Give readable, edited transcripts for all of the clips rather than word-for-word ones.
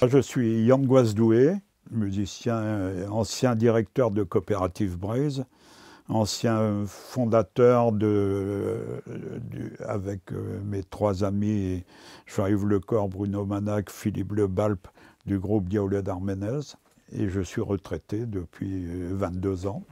Je suis Yann Gouasdoué, musicien, ancien directeur de coopérative Braise, ancien fondateur avec mes trois amis, Jean-Yves Lecor, Bruno Manac, Philippe Le Balp, du groupe Diaoulé d'Arménez. Et je suis retraité depuis 22 ans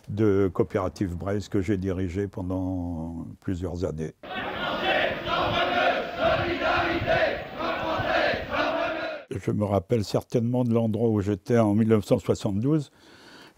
de coopérative Braise que j'ai dirigée pendant plusieurs années. Je me rappelle certainement de l'endroit où j'étais en 1972,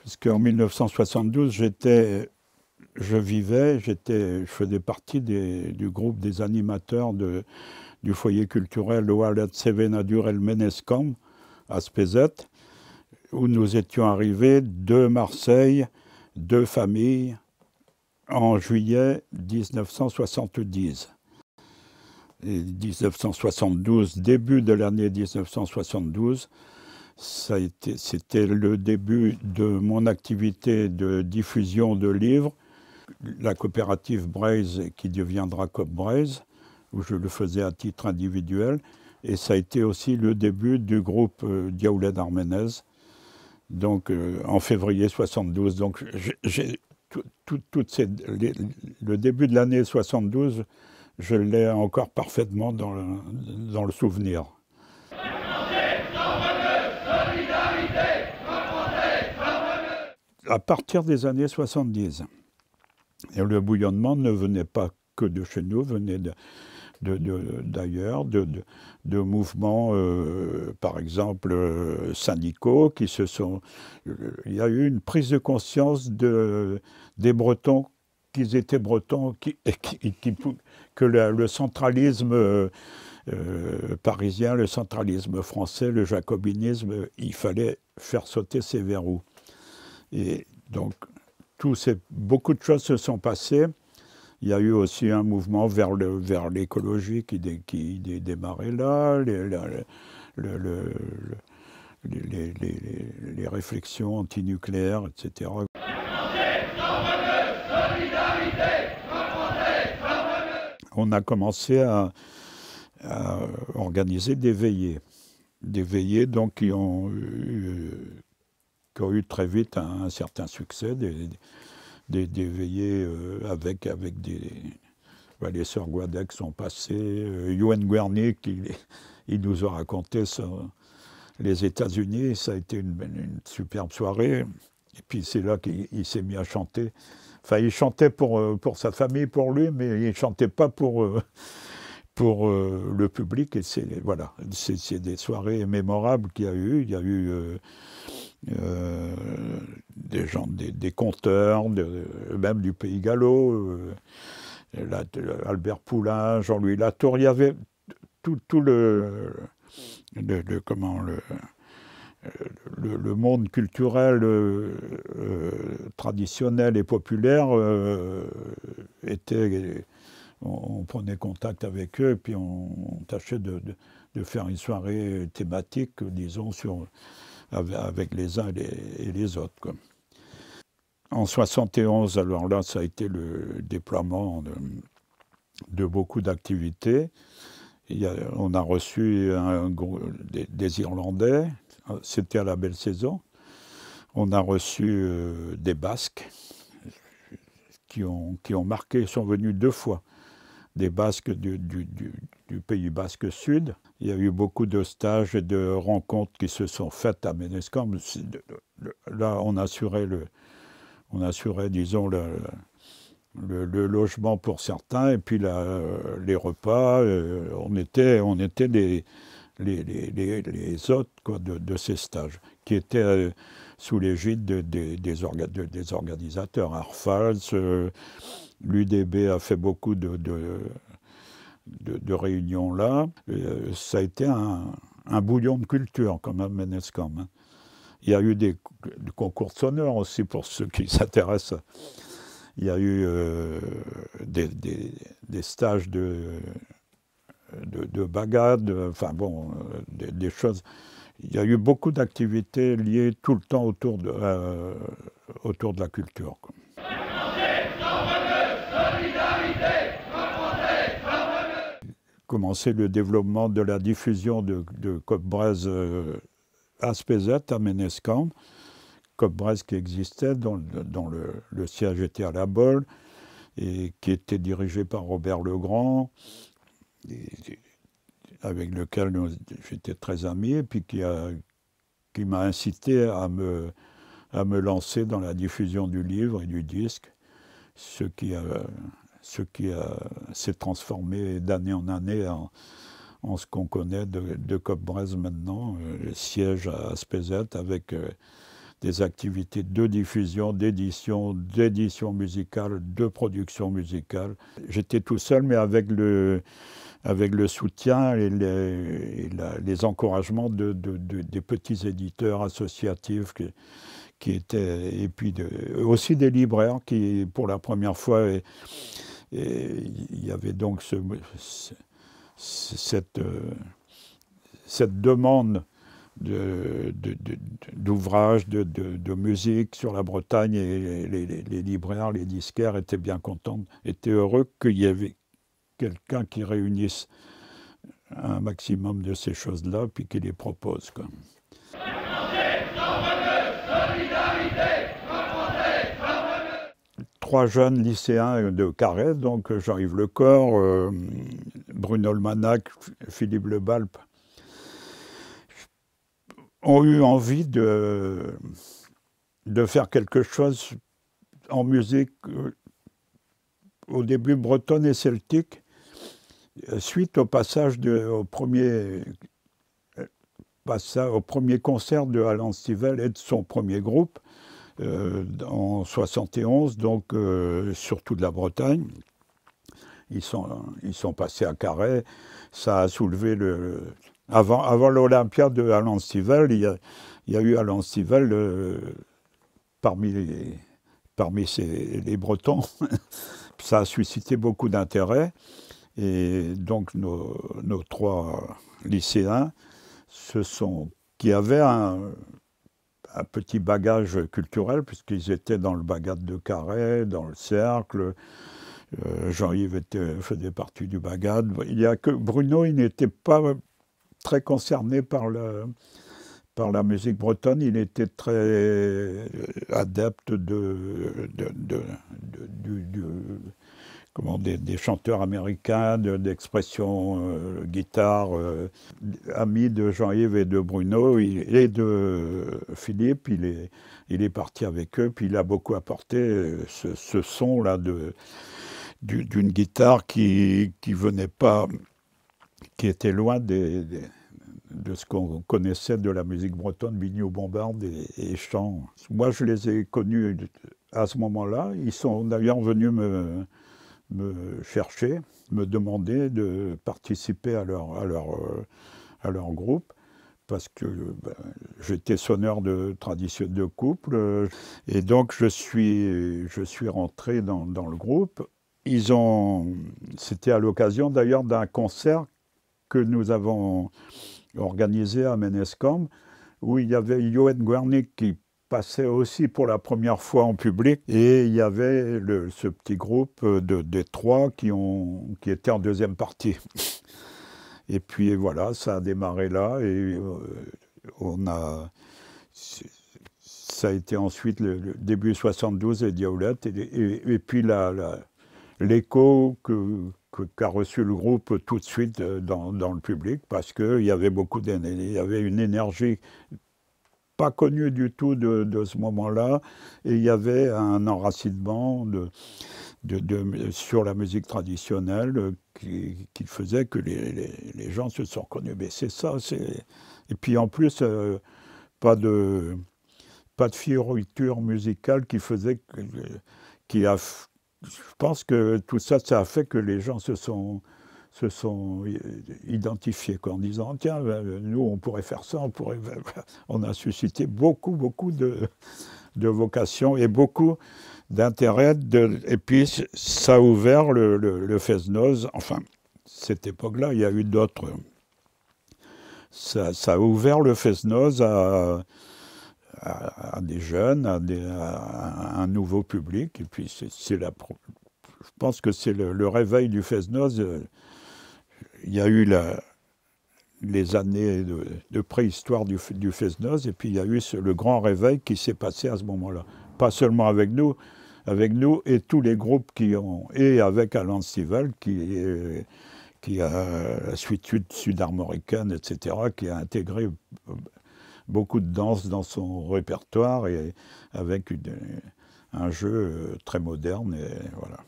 puisqu'en 1972, je faisais partie du groupe des animateurs du foyer culturel Oualet Sevenadur El Meneskam à Spézet, où nous étions arrivés de Marseille, deux familles, en juillet 1970. Et 1972, début de l'année 1972, c'était le début de mon activité de diffusion de livres, la coopérative Braise qui deviendra Coop Braise, où je le faisais à titre individuel, et ça a été aussi le début du groupe Diaoulé d'Arménez, donc en février 72. Donc le début de l'année 72, je l'ai encore parfaitement dans le souvenir. À partir des années 70, et le bouillonnement ne venait pas que de chez nous, venait d'ailleurs, de mouvements, par exemple, syndicaux, qui se sont... Il y a eu une prise de conscience des Bretons, qu'ils étaient Bretons, que le centralisme parisien, le centralisme français, le jacobinisme, il fallait faire sauter ces verrous. Et donc, beaucoup de choses se sont passées. Il y a eu aussi un mouvement vers l'écologie qui démarrait là, les réflexions antinucléaires, etc. On a commencé à organiser des veillées donc, qui ont eu très vite un certain succès, des veillées avec les sœurs Guadec sont passées, Yoann Guernic, il nous a raconté les États-Unis, ça a été une superbe soirée, et puis c'est là qu'il s'est mis à chanter. Enfin, il chantait pour sa famille, pour lui, mais il ne chantait pas pour le public. Et c'est des soirées mémorables qu'il y a eu. Il y a eu des gens, des conteurs, même du Pays Gallo, Albert Poulain, Jean-Louis Latour. Il y avait tout le monde culturel traditionnel et populaire on prenait contact avec eux et puis on tâchait de faire une soirée thématique, disons, avec les uns et les autres, quoi. En 71, alors là, ça a été le déploiement de beaucoup d'activités. On a reçu des Irlandais, c'était à la belle saison. On a reçu des Basques qui ont marqué, sont venus 2 fois, des Basques du Pays Basque Sud. Il y a eu beaucoup de stages et de rencontres qui se sont faites à Meneskam. Là, on assurait, disons, le logement pour certains, et puis les repas. On était les hôtes, quoi, de ces stages, qui étaient sous l'égide des organisateurs. Arfals, l'UDB a fait beaucoup de réunions là. Ça a été un bouillon de culture, comme à Meneskam, hein. Il y a eu des concours de sonores aussi, pour ceux qui s'intéressent. Il y a eu des stages de bagade, enfin bon, des choses. Il y a eu beaucoup d'activités liées tout le temps autour de la culture, quoi. commencé le développement de la diffusion de Cobb-Braise à Spézet, à Ménescamp. Cobb-Braise qui existait, dont le siège était à La Bolle, et qui était dirigé par Robert Legrand, avec lequel j'étais très ami, et puis qui m'a incité à me lancer dans la diffusion du livre et du disque, ce qui s'est transformé d'année en année en ce qu'on connaît de Cobb-Braise maintenant, le siège à Spézet, avec des activités de diffusion, d'édition musicale, de production musicale. J'étais tout seul, mais avec le soutien et les encouragements des petits éditeurs associatifs qui étaient, et puis aussi des libraires qui, pour la première fois, il y avait donc cette demande d'ouvrages, de musique sur la Bretagne, et les libraires, les disquaires étaient bien contents, étaient heureux qu'il y avait quelqu'un qui réunisse un maximum de ces choses-là, puis qui les propose, quoi. Trois jeunes lycéens de Carhaix, donc Jean-Yves Lecor, Bruno Almanac, Philippe Lebalp, ont eu envie de faire quelque chose en musique, au début bretonne et celtique, suite au passage au premier concert de Alan Stivell et de son premier groupe en 71, donc sur toute la Bretagne. Ils sont passés à Carhaix. Ça a soulevé avant l'Olympia de Alan Stivell, il y a eu Alan Stivell parmi les Bretons. Ça a suscité beaucoup d'intérêt. Et donc nos trois lycéens, qui avaient un petit bagage culturel, puisqu'ils étaient dans le Bagad de Carhaix, dans le Cercle. Jean-Yves faisait partie du Bagad. Il y a que Bruno, il n'était pas très concerné par la musique bretonne. Il était très adepte des chanteurs américains, d'expression guitare, ami de Jean-Yves et de Bruno et de Philippe. Il est parti avec eux, puis il a beaucoup apporté ce son-là d'une guitare qui venait pas, qui était loin de ce qu'on connaissait de la musique bretonne, biniou, bombarde et chant. Moi, je les ai connus à ce moment-là. Ils sont d'ailleurs venus me chercher, me demander de participer à leur groupe, parce que j'étais sonneur de tradition de couple, et donc je suis rentré dans le groupe. C'était à l'occasion d'ailleurs d'un concert que nous avons organisé à Ménescamp, où il y avait Johan Guernic qui passait aussi pour la première fois en public, et il y avait ce petit groupe des trois qui étaient en deuxième partie. Et puis voilà, ça a démarré là, et ça a été ensuite le début 72 et Diaoulette, et puis l'écho qu'a reçu le groupe tout de suite dans le public, parce qu'il y avait il y avait une énergie pas connue du tout de ce moment-là, et il y avait un enracinement sur la musique traditionnelle qui faisait que les gens se sont reconnus. Mais c'est ça, et puis en plus, pas de fioriture musicale qui faisait je pense que tout ça, ça a fait que les gens se sont identifiés, quoi, en disant « Tiens, nous, on pourrait faire ça, on a suscité beaucoup de vocations et beaucoup d'intérêt. Et puis, ça a ouvert le Fest-Noz. Enfin, cette époque-là, il y a eu d'autres. Ça a ouvert le Fest-Noz à des jeunes, à un nouveau public. Et puis, je pense que c'est le réveil du Fest-Noz. il y a eu les années de préhistoire du Fest-Noz, et puis il y a eu le grand réveil qui s'est passé à ce moment-là. Pas seulement avec nous et tous les groupes et avec Alan Stivell, qui a la suite sud-armoricaine, etc., qui a intégré beaucoup de danse dans son répertoire, et avec un jeu très moderne, et voilà.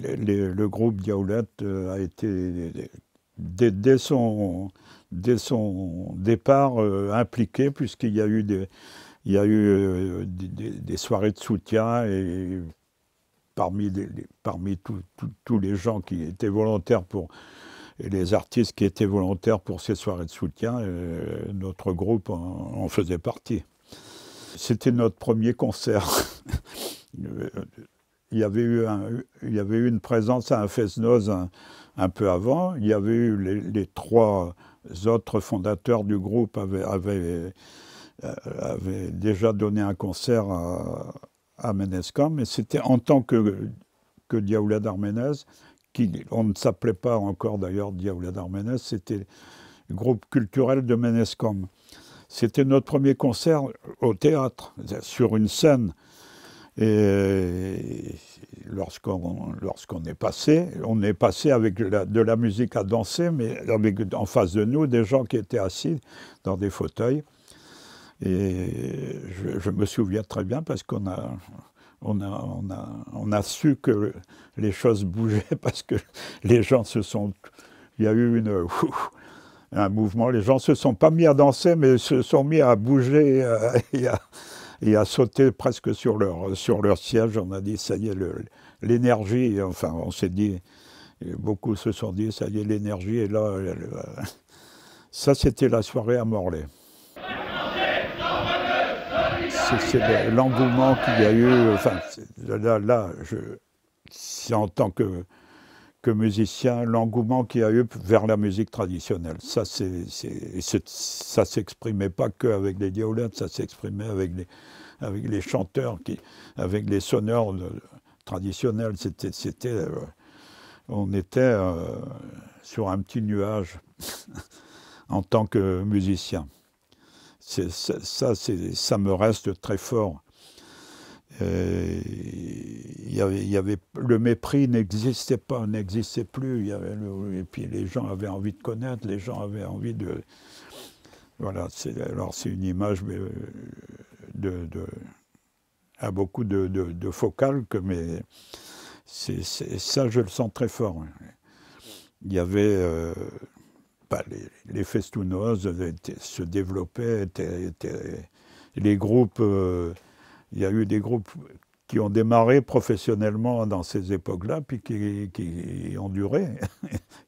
Le groupe Diaoulette a été, dès son départ, impliqué, puisqu'il y a eu des soirées de soutien, et parmi tous les gens qui étaient volontaires et les artistes qui étaient volontaires pour ces soirées de soutien, notre groupe en faisait partie. C'était notre premier concert. Il y avait eu une présence à un Fest-Noz un peu avant. Il y avait eu les 3 autres fondateurs du groupe avaient déjà donné un concert à Ménescom, mais c'était en tant que Diaoulad Armenez, on ne s'appelait pas encore d'ailleurs Diaoulad Armenez, c'était le groupe culturel de Ménescom. C'était notre premier concert au théâtre, sur une scène. Et lorsqu'on est passé, avec de la musique à danser, mais avec en face de nous des gens qui étaient assis dans des fauteuils. Et je me souviens très bien, parce qu'on a su que les choses bougeaient, parce que les gens il y a eu un mouvement. Les gens ne se sont pas mis à danser, mais se sont mis à bouger et à sauter presque sur leur siège. On a dit, ça y est, l'énergie, enfin, on s'est dit, beaucoup se sont dit, ça y est, l'énergie est là. Ça, c'était la soirée à Morlaix. C'est l'engouement qu'il y a eu, enfin, c'est en tant que musicien, l'engouement qu'il y a eu vers la musique traditionnelle. Ça s'exprimait pas qu'avec les diaoulettes, ça s'exprimait avec les chanteurs, avec les sonneurs traditionnels. On était sur un petit nuage en tant que musicien. Ça me reste très fort. Le mépris n'existait plus. Et puis les gens avaient envie de connaître, les gens avaient envie de... Voilà, c'est une image à beaucoup de focales, mais ça, je le sens très fort. Il y avait... les Fest-Noz se développaient, les groupes... il y a eu des groupes qui ont démarré professionnellement dans ces époques-là, puis qui ont duré,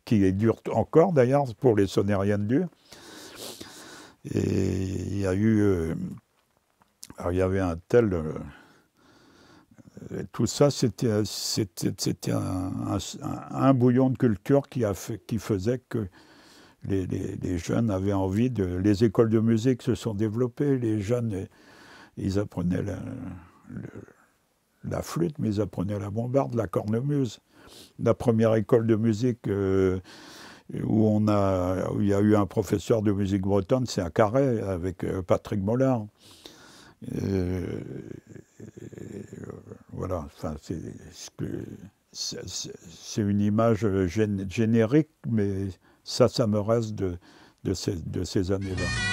qui durent encore d'ailleurs pour les Sonnériennes dures. Et il y a eu... alors il y avait un tel... tout ça, c'était un bouillon de culture qui faisait que les jeunes avaient envie de... Les écoles de musique se sont développées, les jeunes... Ils apprenaient la flûte, mais ils apprenaient la bombarde, la cornemuse. La première école de musique où il y a eu un professeur de musique bretonne, c'est à Carhaix, avec Patrick Mollard. Voilà, enfin, c'est une image générique, mais ça me reste de ces années-là.